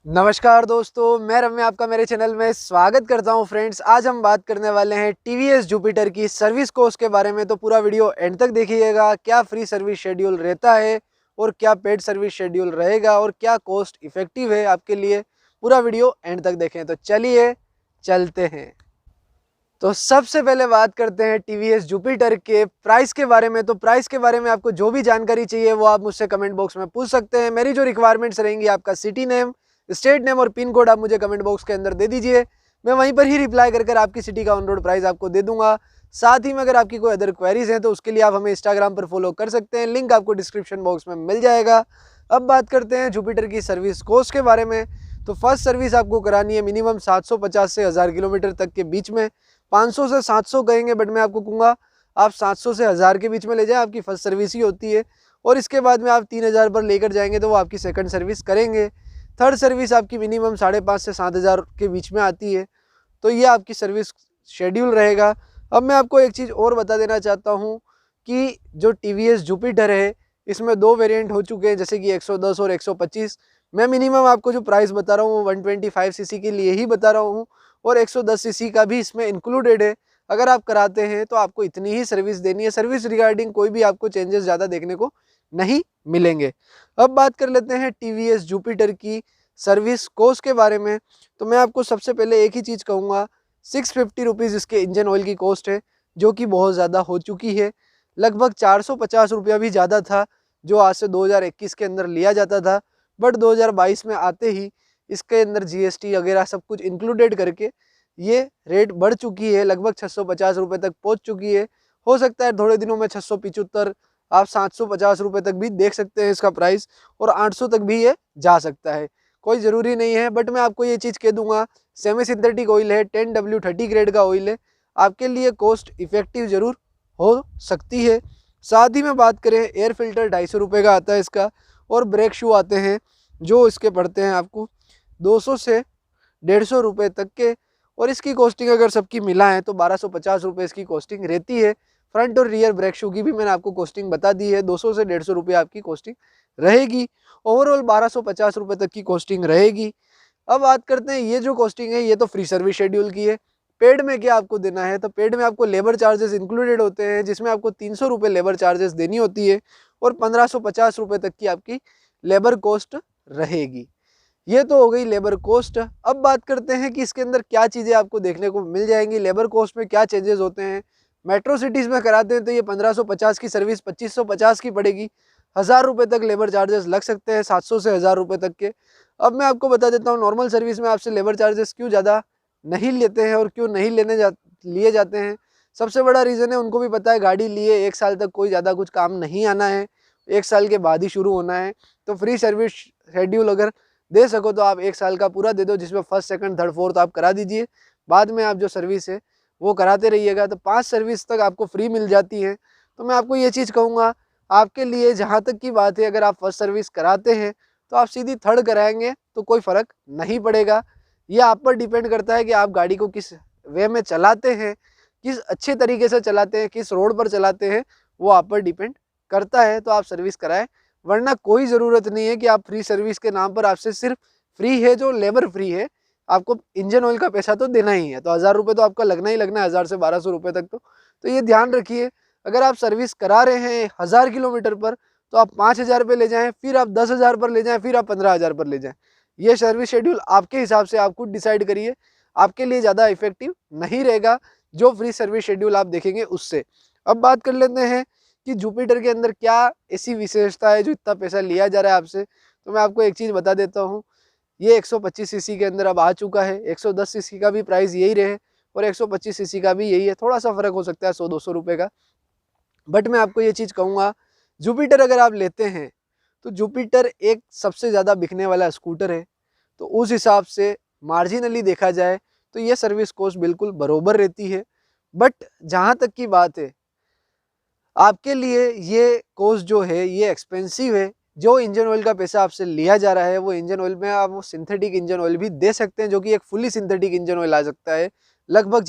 नमस्कार दोस्तों, मैं रम्य आपका मेरे चैनल में स्वागत करता हूं। फ्रेंड्स, आज हम बात करने वाले हैं टीवीएस जुपिटर की सर्विस कोस्ट के बारे में। तो पूरा वीडियो एंड तक देखिएगा। क्या फ्री सर्विस शेड्यूल रहता है और क्या पेड सर्विस शेड्यूल रहेगा और क्या कॉस्ट इफेक्टिव है आपके लिए, पूरा वीडियो एंड तक देखें। तो चलिए चलते हैं। तो सबसे पहले बात करते हैं टीवीएस जुपिटर के प्राइस के बारे में। तो प्राइस के बारे में आपको जो भी जानकारी चाहिए वो आप मुझसे कमेंट बॉक्स में पूछ सकते हैं। मेरी जो रिक्वायरमेंट्स रहेंगी, आपका सिटी नेम, स्टेट नेम और पिन कोड आप मुझे कमेंट बॉक्स के अंदर दे दीजिए। मैं वहीं पर ही रिप्लाई कर आपकी सिटी का ऑन रोड प्राइस आपको दे दूंगा। साथ ही में अगर आपकी कोई अदर क्वेरीज हैं तो उसके लिए आप हमें इंस्टाग्राम पर फॉलो कर सकते हैं, लिंक आपको डिस्क्रिप्शन बॉक्स में मिल जाएगा। अब बात करते हैं जुपिटर की सर्विस कोस्ट के बारे में। तो फर्स्ट सर्विस आपको करानी है मिनिमम 750 से 1000 किलोमीटर तक के बीच में। 500 से 700 कहेंगे, बट मैं आपको कहूँगा आप 700 से 1000 के बीच में ले जाए, आपकी फर्स्ट सर्विस ही होती है। और इसके बाद में आप 3000 पर लेकर जाएंगे तो वो आपकी सेकंड सर्विस करेंगे। थर्ड सर्विस आपकी मिनिमम 5,500 से 7,000 के बीच में आती है। तो ये आपकी सर्विस शेड्यूल रहेगा। अब मैं आपको एक चीज़ और बता देना चाहता हूँ कि जो टीवीएस जुपिटर है इसमें दो वेरिएंट हो चुके हैं, जैसे कि 110 और 125। मैं मिनिमम आपको जो प्राइस बता रहा हूँ वो 125 सीसी के लिए ही बता रहा हूँ, और 110 सीसी का भी इसमें इंक्लूडेड है। अगर आप कराते हैं तो आपको इतनी ही सर्विस देनी है। सर्विस रिगार्डिंग कोई भी आपको चेंजेस ज़्यादा देखने को नहीं मिलेंगे। अब बात कर लेते हैं टीवीएस जुपिटर की सर्विस कोस्ट के बारे में। तो मैं आपको सबसे पहले एक ही चीज़ कहूँगा, 650 रुपीज़ इसके इंजन ऑयल की कॉस्ट है, जो कि बहुत ज़्यादा हो चुकी है। लगभग 450 रुपया भी ज़्यादा था जो आज से 2021 के अंदर लिया जाता था, बट 2022 में आते ही इसके अंदर जीएसटी वगैरह सब कुछ इंक्लूडेड करके ये रेट बढ़ चुकी है, लगभग 650 रुपये तक पहुंच चुकी है। हो सकता है थोड़े दिनों में 675, आप 750 रुपये तक भी देख सकते हैं इसका प्राइस, और 800 तक भी ये जा सकता है, कोई ज़रूरी नहीं है। बट मैं आपको ये चीज़ कह दूंगा, सेमी सिंथेटिक ऑयल है, 10W30 ग्रेड का ऑयल है, आपके लिए कॉस्ट इफेक्टिव ज़रूर हो सकती है। साथ ही में बात करें, एयर फिल्टर 250 रुपये का आता है इसका, और ब्रेक शू आते हैं जो इसके पड़ते हैं आपको 200 से 150 रुपये तक के। और इसकी कॉस्टिंग अगर सबकी मिलाएं तो 1250 रुपये इसकी कॉस्टिंग रहती है। फ्रंट और रियर ब्रेक शू की भी मैंने आपको कॉस्टिंग बता दी है, 200 से 150 रुपये आपकी कॉस्टिंग रहेगी। ओवरऑल 1250 रुपये तक की कॉस्टिंग रहेगी। अब बात करते हैं, ये जो कॉस्टिंग है ये तो फ्री सर्विस शेड्यूल की है। पेड में क्या आपको देना है, तो पेड में आपको लेबर चार्जेस इंक्लूडेड होते हैं, जिसमें आपको 300 रुपये लेबर चार्जेस देनी होती है, और 1550 रुपये तक की आपकी लेबर कॉस्ट रहेगी। ये तो हो गई लेबर कॉस्ट। अब बात करते हैं कि इसके अंदर क्या चीज़ें आपको देखने को मिल जाएंगी, लेबर कॉस्ट में क्या चेंजेस होते हैं। मेट्रो सिटीज़ में कराते हैं तो ये 1550 की सर्विस 2550 की पड़ेगी। 1000 रुपये तक लेबर चार्जेस लग सकते हैं, 700 से 1000 रुपये तक के। अब मैं आपको बता देता हूँ नॉर्मल सर्विस में आपसे लेबर चार्जेस क्यों ज़्यादा नहीं लेते हैं और क्यों नहीं लिए जाते हैं। सबसे बड़ा रीज़न है, उनको भी पता है गाड़ी लिए 1 साल तक कोई ज़्यादा कुछ काम नहीं आना है, 1 साल के बाद ही शुरू होना है। तो फ्री सर्विस शेड्यूल अगर दे सको तो आप 1 साल का पूरा दे दो, जिसमें फर्स्ट सेकंड थर्ड फोर्थ आप करा दीजिए, बाद में आप जो सर्विस है वो कराते रहिएगा। तो 5 सर्विस तक आपको फ्री मिल जाती है। तो मैं आपको ये चीज़ कहूँगा आपके लिए, जहाँ तक की बात है, अगर आप फर्स्ट सर्विस कराते हैं तो आप सीधी थर्ड कराएंगे तो कोई फ़र्क नहीं पड़ेगा। ये आप पर डिपेंड करता है कि आप गाड़ी को किस वे में चलाते हैं, किस अच्छे तरीके से चलाते हैं, किस रोड पर चलाते हैं, वो आप पर डिपेंड करता है। तो आप सर्विस कराएं, वरना कोई ज़रूरत नहीं है कि आप फ्री सर्विस के नाम पर आपसे सिर्फ फ्री है जो लेबर फ्री है, आपको इंजन ऑयल का पैसा तो देना ही है। तो 1000 रुपये तो आपका लगना ही लगना है, 1000 से 1200 रुपये तक। तो ये ध्यान रखिए, अगर आप सर्विस करा रहे हैं 1000 किलोमीटर पर तो आप 5000 पे ले जाएं, फिर आप 10,000 पर ले जाएं, फिर आप 15,000 पर ले जाएं। ये सर्विस शेड्यूल आपके हिसाब से आप खुद डिसाइड करिए, आपके लिए ज़्यादा इफेक्टिव नहीं रहेगा जो फ्री सर्विस शेड्यूल आप देखेंगे उससे। अब बात कर लेते हैं कि जुपिटर के अंदर क्या ऐसी विशेषता है जो इतना पैसा लिया जा रहा है आपसे। तो मैं आपको एक चीज़ बता देता हूँ, ये 125 सीसी के अंदर अब आ चुका है। 110 सीसी का भी प्राइस यही रहे और 125 सीसी का भी यही है, थोड़ा सा फ़र्क हो सकता है 100-200 रुपये का। बट मैं आपको ये चीज़ कहूँगा, जुपिटर अगर आप लेते हैं तो जुपिटर एक सबसे ज़्यादा बिकने वाला स्कूटर है। तो उस हिसाब से मार्जिनली देखा जाए तो ये सर्विस कॉस्ट बिल्कुल बरोबर रहती है। बट जहाँ तक की बात है, आपके लिए ये कॉस्ट जो है ये एक्सपेंसिव है। जो इंजन ऑयल का पैसा आपसे लिया जा रहा है वो इंजन ऑयल में आप वो सिंथेटिक इंजन ऑयल भी दे सकते हैं, जो कि एक फुली सिंथेटिक इंजन ऑयल आ सकता है। लगभग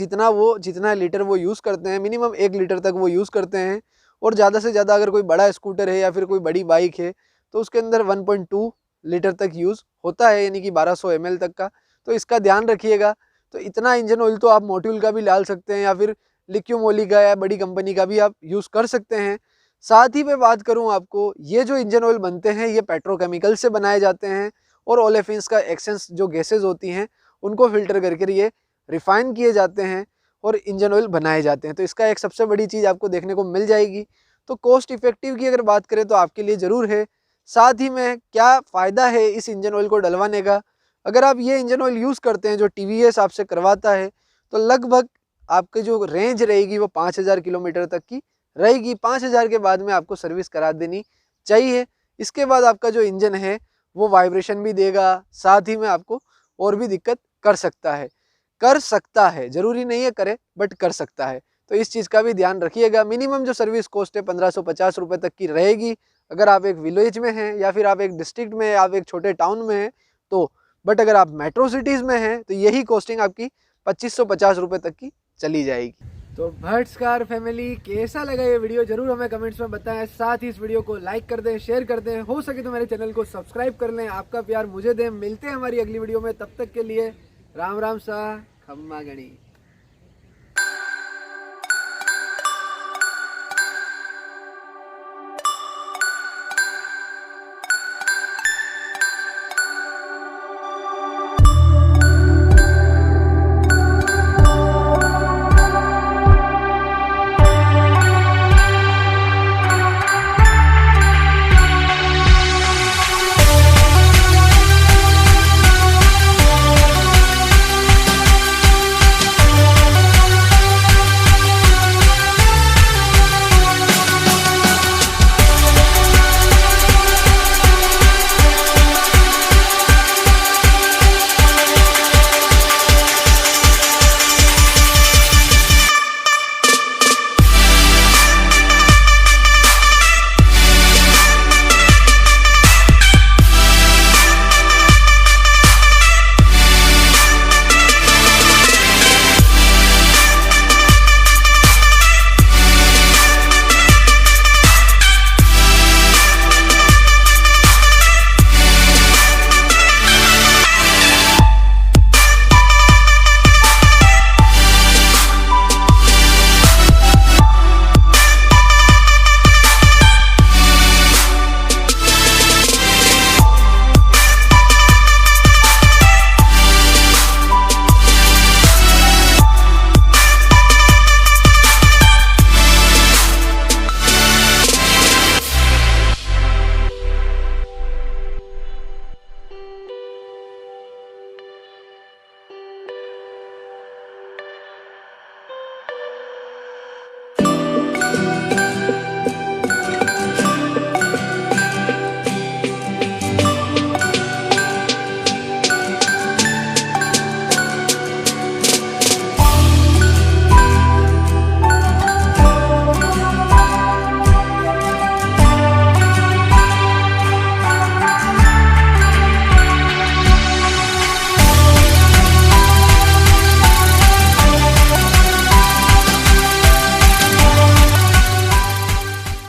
जितना लीटर वो यूज़ करते हैं, मिनिमम 1 लीटर तक वो यूज़ करते हैं। और ज़्यादा से ज़्यादा अगर कोई बड़ा स्कूटर है या फिर कोई बड़ी बाइक है तो उसके अंदर 1.2 लीटर तक यूज़ होता है, यानी कि 1200 ml तक का। तो इसका ध्यान रखिएगा। तो इतना इंजन ऑयल तो आप मोट्यूल का भी डाल सकते हैं या फिर लिक्यूमोली का या बड़ी कंपनी का भी आप यूज़ कर सकते हैं। साथ ही मैं बात करूं आपको, ये जो इंजन ऑयल बनते हैं ये पेट्रोकेमिकल से बनाए जाते हैं और ओलेफिन्स का एक्सेंस जो गैसेज होती हैं उनको फिल्टर करके ये रिफाइन किए जाते हैं और इंजन ऑयल बनाए जाते हैं। तो इसका एक सबसे बड़ी चीज़ आपको देखने को मिल जाएगी। तो कॉस्ट इफेक्टिव की अगर बात करें तो आपके लिए ज़रूर है। साथ ही में क्या फ़ायदा है इस इंजन ऑयल को डलवाने का, अगर आप ये इंजन ऑयल यूज़ करते हैं जो टीवीएस आपसे करवाता है, तो लगभग आपकी जो रेंज रहेगी वो 5000 किलोमीटर तक की रहेगी। 5000 के बाद में आपको सर्विस करा देनी चाहिए। इसके बाद आपका जो इंजन है वो वाइब्रेशन भी देगा, साथ ही में आपको और भी दिक्कत कर सकता है, ज़रूरी नहीं है करे, बट कर सकता है। तो इस चीज़ का भी ध्यान रखिएगा। मिनिमम जो सर्विस कॉस्ट है 1550 रुपये तक की रहेगी, अगर आप एक विलेज में हैं या फिर आप एक डिस्ट्रिक्ट में, आप एक छोटे टाउन में हैं तो। बट अगर आप मेट्रो सिटीज़ में हैं तो यही कॉस्टिंग आपकी 2550 रुपये तक की चली जाएगी। तो भट्स कार फैमिली, कैसा लगा ये वीडियो जरूर हमें कमेंट्स में बताएं। साथ ही इस वीडियो को लाइक कर दें, शेयर कर दें, हो सके तो मेरे चैनल को सब्सक्राइब कर लें। आपका प्यार मुझे दें। मिलते हैं हमारी अगली वीडियो में, तब तक के लिए राम राम सा, खम्मा गणी।